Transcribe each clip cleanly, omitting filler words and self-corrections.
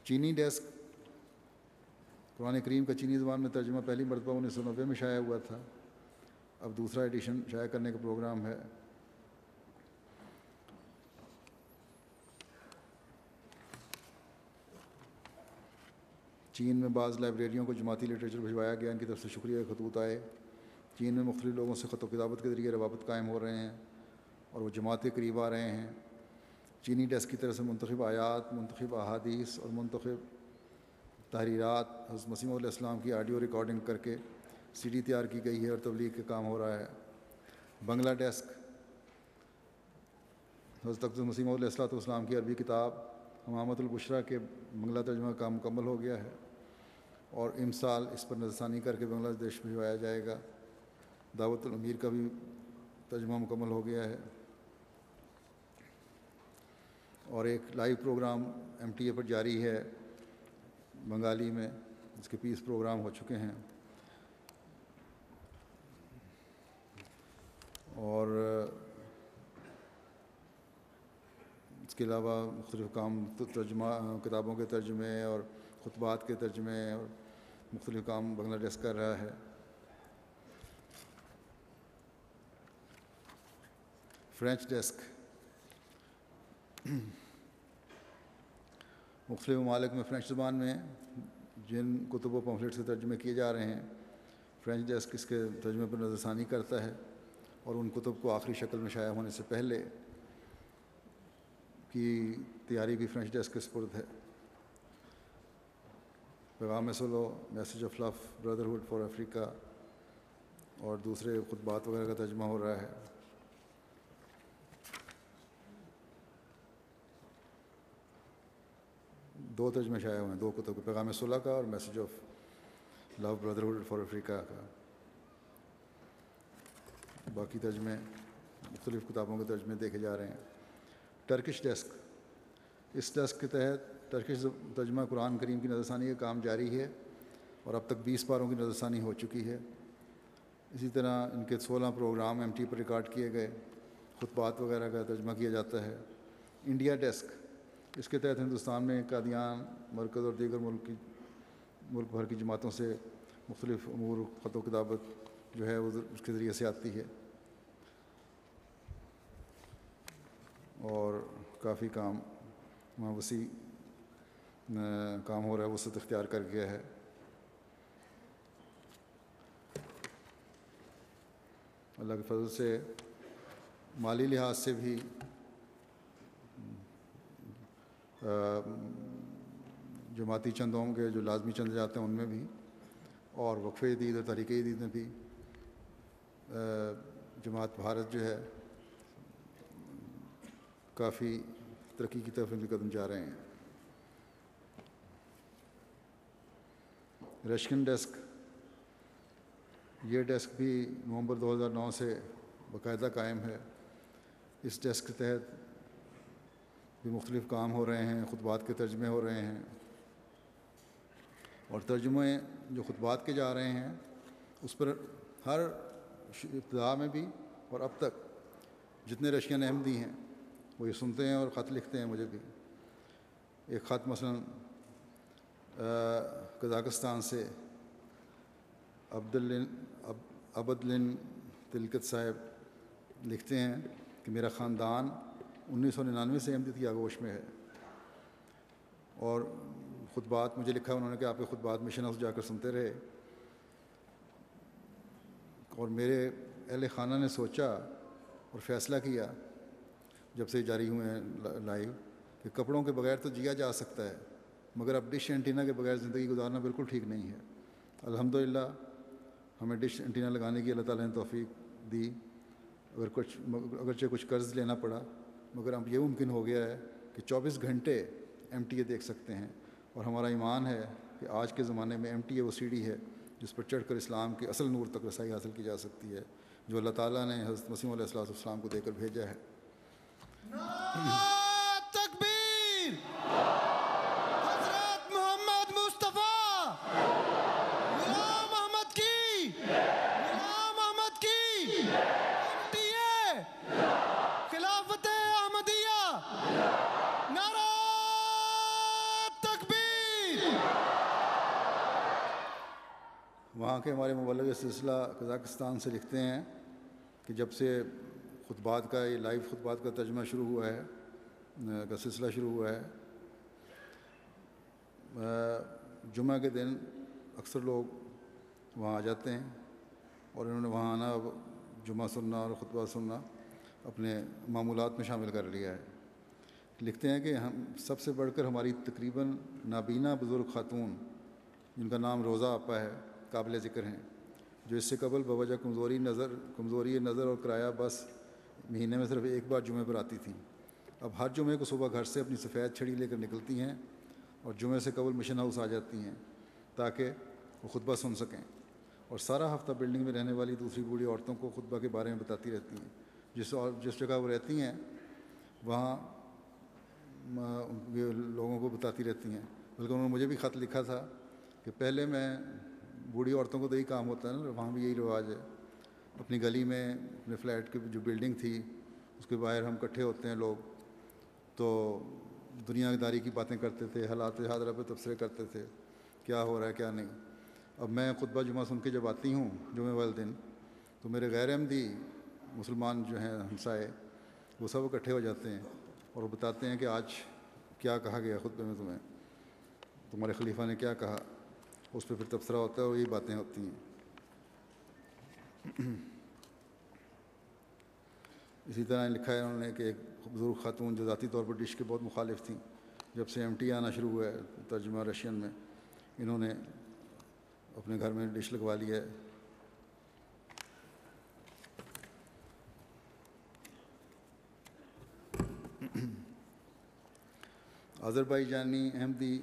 چینی ڈیسک قرآن کریم کا چینی زبان میں ترجمہ پہلی مرتبہ 1990 میں شائع ہوا تھا، اب دوسرا ایڈیشن شائع کرنے کا پروگرام ہے۔ چین میں بعض لائبریریوں کو جماعتی لٹریچر بھجوایا گیا، ان کی طرف سے شکریہ خطوط آئے۔ چین میں مختلف لوگوں سے خط و کتابت کے ذریعے روابط قائم ہو رہے ہیں اور وہ جماعت کے قریب آ رہے ہیں۔ چینی ڈیسک کی طرف سے منتخب آیات، منتخب احادیث اور منتخب تحریرات حضرت مسیح علیہ السلام کی آڈیو ریکارڈنگ کر کے سی ڈی تیار کی گئی ہے اور تبلیغ کا کام ہو رہا ہے۔ بنگلہ ڈیسک حضرت اقدس مسیح علیہ السلام کی عربی کتاب حمامۃ البشریٰ کے بنگلہ ترجمہ کا مکمل ہو گیا ہے اور امسال اس پر نظر ثانی کر کے بنگلہ دیش بھجوایا جائے گا۔ دعوت الامیر کا بھی ترجمہ مکمل ہو گیا ہے اور ایک لائیو پروگرام MTA پر جاری ہے بنگالی میں، اس کے 30 پروگرام ہو چکے ہیں۔ اور اس کے علاوہ مختلف کام ترجمہ، کتابوں کے ترجمے اور خطبات کے ترجمے اور مختلف کام بنگلہ ڈیسک کر رہا ہے۔ فرینچ ڈیسک مختلف ممالک میں فرینچ زبان میں جن کتب و پمفلٹ سے ترجمے کیے جا رہے ہیں، فرینچ ڈیسک اس کے ترجمے پر نظر ثانی کرتا ہے اور ان کتب کو آخری شکل میں شائع ہونے سے پہلے کی تیاری بھی فرینچ ڈیسک کے سپرد ہے۔ پیغام سلو، message of love, brotherhood for Africa اور دوسرے خطبات وغیرہ کا ترجمہ ہو رہا ہے۔ دو ترجمے شائع ہوئے ہیں، دو کتب، پیغام صلح کا اور message of love brotherhood for Africa کا۔ باقی ترجمے مختلف کتابوں کے ترجمے دیکھے جا رہے ہیں۔ ٹرکش ڈیسک، اس ڈیسک کے تحت ٹرکش ترجمہ قرآن کریم کی نظر ثانی کا کام جاری ہے اور اب تک 20 پاروں کی نظر ثانی ہو چکی ہے۔ اسی طرح ان کے 16 پروگرام MT پر ریکارڈ کیے گئے، خطبات وغیرہ کا ترجمہ کیا جاتا ہے۔ انڈیا ڈیسک، اس کے تحت ہندوستان میں قادیان مرکز اور دیگر ملک بھر کی جماعتوں سے مختلف امور خط و کتابت جو ہے وہ اس کے ذریعے سے آتی ہے اور کافی کام وہاں وسیع کام ہو رہا ہے، وسعت اختیار کر گیا ہے۔ اللہ کے فضل سے مالی لحاظ سے بھی جماعتی چندوں کے جو لازمی چندے جاتے ہیں ان میں بھی، اور وقف جدید اور تحریک جدید میں بھی جماعت بھارت جو ہے کافی ترقی کی طرف ان کے قدم جا رہے ہیں۔ رشکن ڈیسک، یہ ڈیسک بھی نومبر 2009 سے باقاعدہ قائم ہے۔ اس ڈیسک کے تحت بھی مختلف کام ہو رہے ہیں، خطبات کے ترجمے ہو رہے ہیں اور ترجمے جو خطبات کے جا رہے ہیں اس پر ہر ابتدا میں بھی اور اب تک جتنے رشین احمدی ہیں وہ یہ سنتے ہیں اور خط لکھتے ہیں مجھے بھی۔ ایک خط مثلا قزاقستان سے عبداللین تلکت صاحب لکھتے ہیں کہ میرا خاندان 1999 سے احمدیت کی آغوش میں ہے اور خطبات مجھے لکھا انہوں نے کہ آپ کے خطبات مشن ہاؤس جا کر سنتے رہے، اور میرے اہل خانہ نے سوچا اور فیصلہ کیا جب سے جاری ہوئے ہیں لائیو کہ کپڑوں کے بغیر تو جیا جا سکتا ہے مگر اب ڈش اینٹینا کے بغیر زندگی گزارنا بالکل ٹھیک نہیں ہے۔ الحمدللہ ہمیں ڈش اینٹینا لگانے کی اللہ تعالیٰ نے توفیق دی، اگرچہ کچھ قرض لینا پڑا مگر اب یہ ممکن ہو گیا ہے کہ 24 گھنٹے MTA دیکھ سکتے ہیں، اور ہمارا ایمان ہے کہ آج کے زمانے میں MTA وہ سیڑھی ہے جس پر چڑھ کر اسلام کے اصل نور تک رسائی حاصل کی جا سکتی ہے جو اللہ تعالیٰ نے حضرت مسیح علیہ السلام کو دے کر بھیجا ہے۔ تکبیر! حضرت محمد مصطفیٰ غلام احمد کی، غلام احمد کی، MTA خلافت احمدیہ، نعرہ تکبیر! وہاں کے ہمارے مبلغ سلسلہ قزاقستان سے لکھتے ہیں کہ جب سے خطبات کا یہ لائیو خطبات کا ترجمہ شروع ہوا ہے کا سلسلہ شروع ہوا ہے، جمعہ کے دن اکثر لوگ وہاں آ جاتے ہیں اور انہوں نے وہاں آنا، جمعہ سننا اور خطبہ سننا اپنے معمولات میں شامل کر لیا ہے۔ لکھتے ہیں کہ ہم سب سے بڑھ کر ہماری تقریباً نابینا بزرگ خاتون جن کا نام روزہ آپا ہے قابل ذکر ہیں، جو اس سے قبل بوجہ کمزوری نظر اور کرایہ بس مہینے میں صرف ایک بار جمعے پر آتی تھیں، اب ہر جمعے کو صبح گھر سے اپنی سفید چھڑی لے کر نکلتی ہیں اور جمعے سے قبل مشن ہاؤس آ جاتی ہیں تاکہ وہ خطبہ سن سکیں، اور سارا ہفتہ بلڈنگ میں رہنے والی دوسری بوڑھی عورتوں کو خطبہ کے بارے میں بتاتی رہتی ہیں۔ جس جگہ وہ رہتی ہیں وہاں یہ لوگوں کو بتاتی رہتی ہیں، بلکہ انہوں نے مجھے بھی خط لکھا تھا کہ پہلے میں بوڑھی عورتوں کو تو یہی کام ہوتا ہے نا، وہاں بھی یہی رواج ہے، اپنی گلی میں اپنے فلیٹ کی جو بلڈنگ تھی اس کے باہر ہم اکٹھے ہوتے ہیں لوگ، تو دنیا داری کی باتیں کرتے تھے، حالات حاضرہ پہ تبصرے کرتے تھے، کیا ہو رہا ہے کیا نہیں۔ اب میں خطبہ جمعہ سن کے جب آتی ہوں جمعے والے دن، تو میرے غیر احمدی مسلمان جو ہیں ہمسائے وہ سب اکٹھے ہو جاتے ہیں اور وہ بتاتے ہیں کہ آج کیا کہا گیا خطبے میں، تمہارے خلیفہ نے کیا کہا، اس پہ پھر تبصرہ ہوتا ہے اور یہی باتیں ہوتی ہیں۔ اسی طرح لکھا ہے انہوں نے کہ ایک بزرگ خاتون جو ذاتی طور پر ڈش کے بہت مخالف تھیں، جب سے MT آنا شروع ہوا ہے ترجمہ رشین میں، انہوں نے اپنے گھر میں ڈش لگوا لی ہے۔ آذربائیجانی احمدی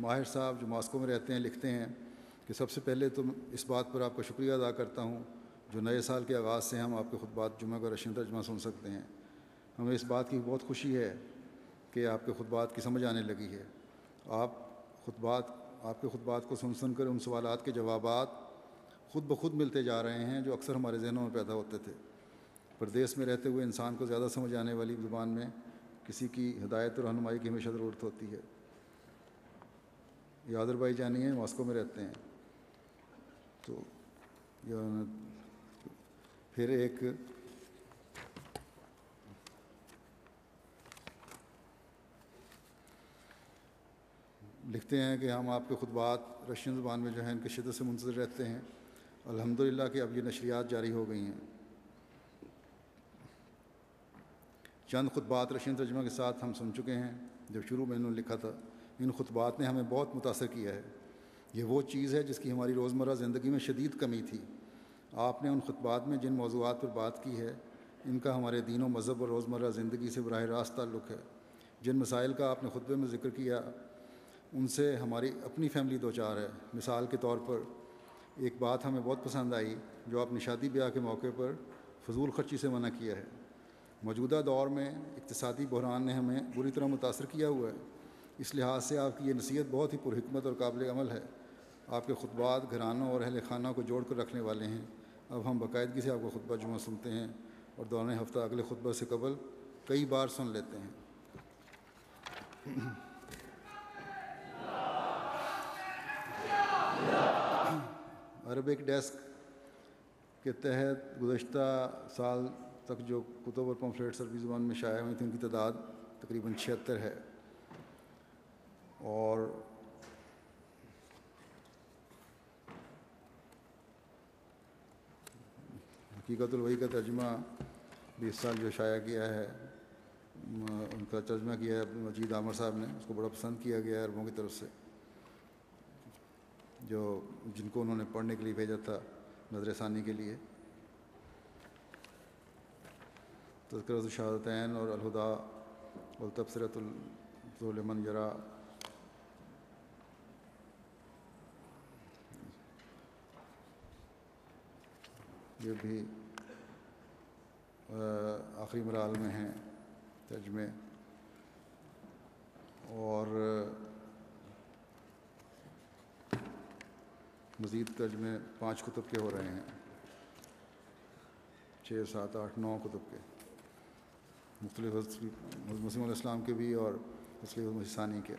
ماہر صاحب جو ماسکو میں رہتے ہیں لکھتے ہیں کہ سب سے پہلے تو اس بات پر آپ کا شکریہ ادا کرتا ہوں جو نئے سال کے آغاز سے ہم آپ کے خطبات جمعہ کا رشین ترجمہ سن سکتے ہیں، ہمیں اس بات کی بہت خوشی ہے کہ آپ کے خطبات کی سمجھ آنے لگی ہے، آپ کے خطبات کو سن کر ان سوالات کے جوابات خود بخود ملتے جا رہے ہیں جو اکثر ہمارے ذہنوں میں پیدا ہوتے تھے۔ پردیس میں رہتے ہوئے انسان کو زیادہ سمجھ آنے والی زبان میں کسی کی ہدایت اور رہنمائی کی ہمیشہ ضرورت ہوتی ہے۔ یہ آذربائیجانی ہیں، ماسکو میں رہتے ہیں۔ تو پھر ایک لکھتے ہیں کہ ہم آپ کے خطبات رشین زبان میں جو ہیں ان کی شدت سے منتظر رہتے ہیں، الحمدللہ کہ اب یہ نشریات جاری ہو گئی ہیں۔ چند خطبات رشین ترجمہ کے ساتھ ہم سن چکے ہیں، جب شروع میں انہوں نے لکھا تھا ان خطبات نے ہمیں بہت متاثر کیا ہے، یہ وہ چیز ہے جس کی ہماری روزمرہ زندگی میں شدید کمی تھی۔ آپ نے ان خطبات میں جن موضوعات پر بات کی ہے ان کا ہمارے دین و مذہب اور روزمرہ زندگی سے براہ راست تعلق ہے، جن مسائل کا آپ نے خطبے میں ذکر کیا ان سے ہماری اپنی فیملی دوچار ہے۔ مثال کے طور پر ایک بات ہمیں بہت پسند آئی جو آپ نے شادی بیاہ کے موقع پر فضول خرچی سے منع کیا ہے۔ موجودہ دور میں اقتصادی بحران نے ہمیں بری طرح متاثر کیا ہوا ہے، اس لحاظ سے آپ کی یہ نصیحت بہت ہی پرحکمت اور قابل عمل ہے۔ آپ کے خطبات گھرانوں اور اہل خانہ کو جوڑ کر رکھنے والے ہیں۔ اب ہم باقاعدگی سے آپ کا خطبہ جمعہ سنتے ہیں اور دوران ہفتہ اگلے خطبہ سے قبل کئی بار سن لیتے ہیں۔ عربک ڈیسک کے تحت گزشتہ سال تک جو کتب اور پمفلیٹس عربی زبان میں شائع ہوئی تھیں ان کی تعداد تقریباً 76 ہے، اور حقیقت الوحی کا ترجمہ بھی اس سال جو شائع کیا ہے، ان کا ترجمہ کیا ہے مجید عامر صاحب نے، اس کو بڑا پسند کیا گیا ہے عربوں کی طرف سے، جن کو انہوں نے پڑھنے کے لیے بھیجا تھا نظر ثانی کے لیے۔ تذکرۃ الشہادتین اور الہدیٰ والتبصرۃ لمن یرا، یہ بھی آخری مراحل میں ہیں ترجمے، اور مزید ترجمے 5 کتب کے ہو رہے ہیں، 6 7 8 9 کتب کے، مختلف مسیح علیہ السلام کے بھی اور مسیح ثانی کے۔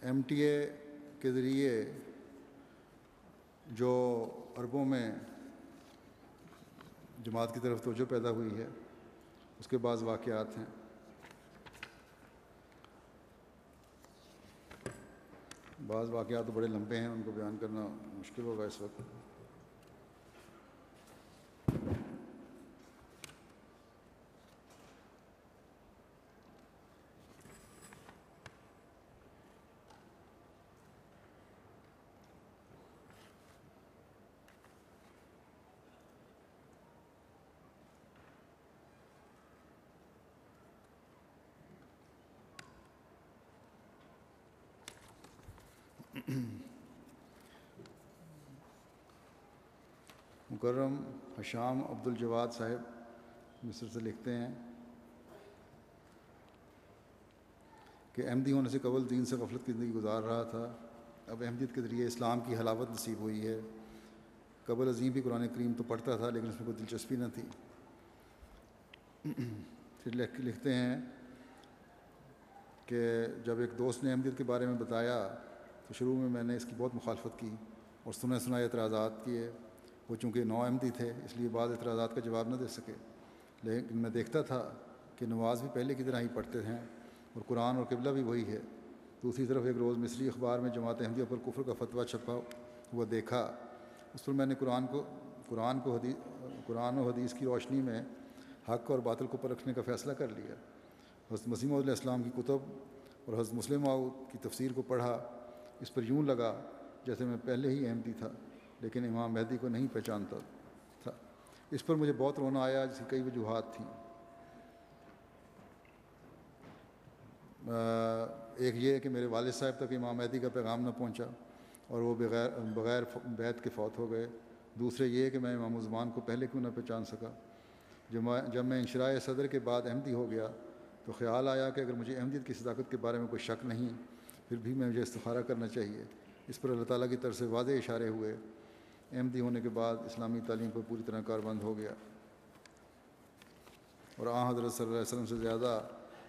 MTA کے ذریعے جو عربوں میں جماعت کی طرف توجہ پیدا ہوئی ہے اس کے بعض واقعات ہیں۔ بعض واقعات تو بڑے لمبے ہیں، ان کو بیان کرنا مشکل ہوگا اس وقت۔ مکرم حشام عبدالجواد صاحب مصر سے لکھتے ہیں کہ احمدی ہونے سے قبل دین سے غفلت کی زندگی گزار رہا تھا، اب احمدیت کے ذریعے اسلام کی حلاوت نصیب ہوئی ہے۔ قبل ازیں بھی قرآن کریم تو پڑھتا تھا لیکن اس میں کوئی دلچسپی نہ تھی۔ پھر لکھتے ہیں کہ جب ایک دوست نے احمدیت کے بارے میں بتایا تو شروع میں نے اس کی بہت مخالفت کی اور سنائے اعتراضات کیے۔ وہ چونکہ نو احمدی تھے اس لیے بعض اعتراضات کا جواب نہ دے سکے، لیکن میں دیکھتا تھا کہ نماز بھی پہلے کی طرح ہی پڑھتے ہیں اور قرآن اور قبلہ بھی وہی ہے۔ دوسری طرف ایک روز مصری اخبار میں جماعت احمدیہ پر کفر کا فتویٰ چھپا ہوا دیکھا۔ اس پر میں نے قرآن و حدیث کی روشنی میں حق اور باطل کو پرکھنے کا فیصلہ کر لیا۔ حضرت مسیح موعود علیہ السلام کی کتب اور حضرت مسلم موعود کی تفسیر کو پڑھا، اس پر یوں لگا جیسے میں پہلے ہی احمدی تھا لیکن امام مہدی کو نہیں پہچانتا تھا۔ اس پر مجھے بہت رونا آیا جس کی کئی وجوہات تھیں۔ ایک یہ کہ میرے والد صاحب تک امام مہدی کا پیغام نہ پہنچا اور وہ بغیر بیعت کے فوت ہو گئے۔ دوسرے یہ کہ میں امام زمان کو پہلے کیوں نہ پہچان سکا۔ جب میں انشراح صدر کے بعد احمدی ہو گیا تو خیال آیا کہ اگر مجھے احمدیت کی صداقت کے بارے میں کوئی شک نہیں پھر بھی مجھے استخارہ کرنا چاہیے۔ اس پر اللہ تعالیٰ کی طرف سے واضح اشارے ہوئے۔ احمدی ہونے کے بعد اسلامی تعلیم پر پوری طرح کاربند ہو گیا اور آن حضرت صلی اللہ علیہ وسلم سے زیادہ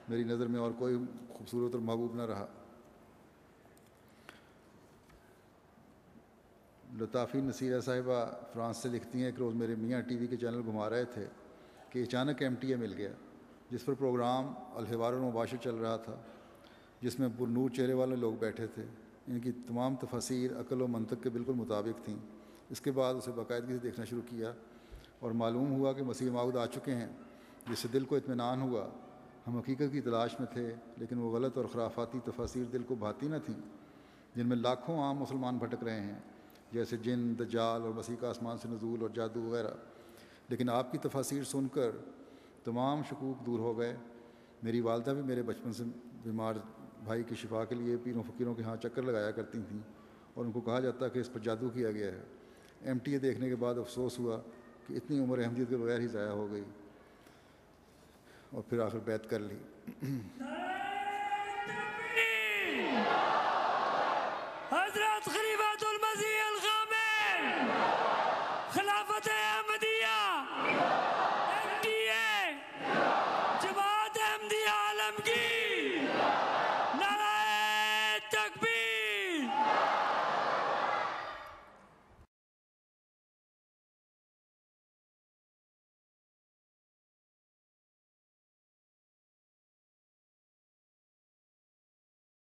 میری نظر میں اور کوئی خوبصورت اور محبوب نہ رہا۔ لطافی نصیرہ صاحبہ فرانس سے لکھتی ہیں، ایک روز میرے میاں ٹی وی کے چینل گھما رہے تھے کہ اچانک MTA مل گیا جس پر پروگرام الحوار المباشر چل رہا تھا، جس میں پرنور چہرے والے لوگ بیٹھے تھے۔ ان کی تمام تفاسیر عقل و منطق کے بالکل مطابق تھیں۔ اس کے بعد اسے باقاعدگی سے دیکھنا شروع کیا اور معلوم ہوا کہ مسیح موعود آ چکے ہیں، جس سے دل کو اطمینان ہوا۔ ہم حقیقت کی تلاش میں تھے لیکن وہ غلط اور خرافاتی تفاسیر دل کو بھاتی نہ تھیں جن میں لاکھوں عام مسلمان بھٹک رہے ہیں، جیسے جن، دجال اور مسیح کا آسمان سے نزول اور جادو وغیرہ۔ لیکن آپ کی تفاسیر سن کر تمام شکوک دور ہو گئے۔ میری والدہ بھی میرے بچپن سے بیمار بھائی کی شفا کے لیے پیروں فقیروں کے ہاں چکر لگایا کرتی تھیں اور ان کو کہا جاتا کہ اس پر جادو کیا گیا ہے۔ MTA دیکھنے کے بعد افسوس ہوا کہ اتنی عمر احمدیت کے بغیر ہی ضائع ہو گئی اور پھر آخر بیعت کر لی۔ حضرت خلیفۃ المسیح الخامس خلافت احمدیہ MTA جماعت احمدیہ عالم کی